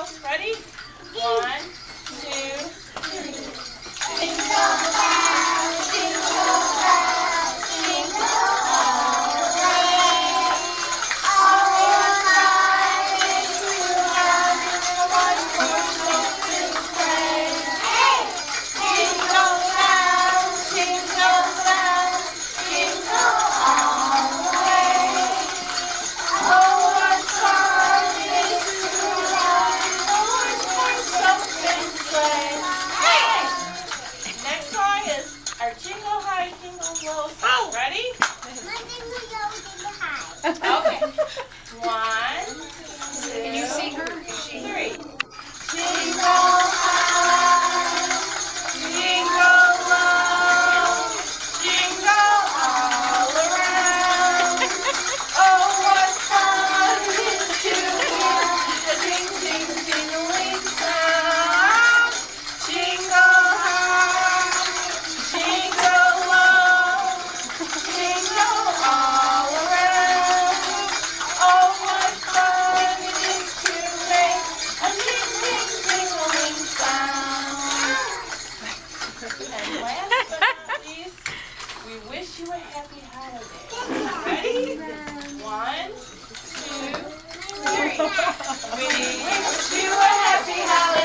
bells. Ready? 1, 2, 3. Jingle bells, jingle bells, jingle all the way. All riding around in a one-horse open sleigh. Hey! Jingle bells, jingle bells, jingle all the way. Oh, what fun it is to ride in a one-horse open sleigh. Hey! Next song is our Jingle High, Jingle Low song. Ready? Okay. 1, 2, Can you see her? 3. Jingle high, jingle low, jingle all around. Oh, what fun it is to hear the ding, ding, jingling sound. Jingle high, jingle low, jingle all around. Oh, what fun it is to make a ding, ding, jingling sound. And last but not least, we wish you a happy holiday. Ready? 1, 2, 3. We wish you a happy holiday.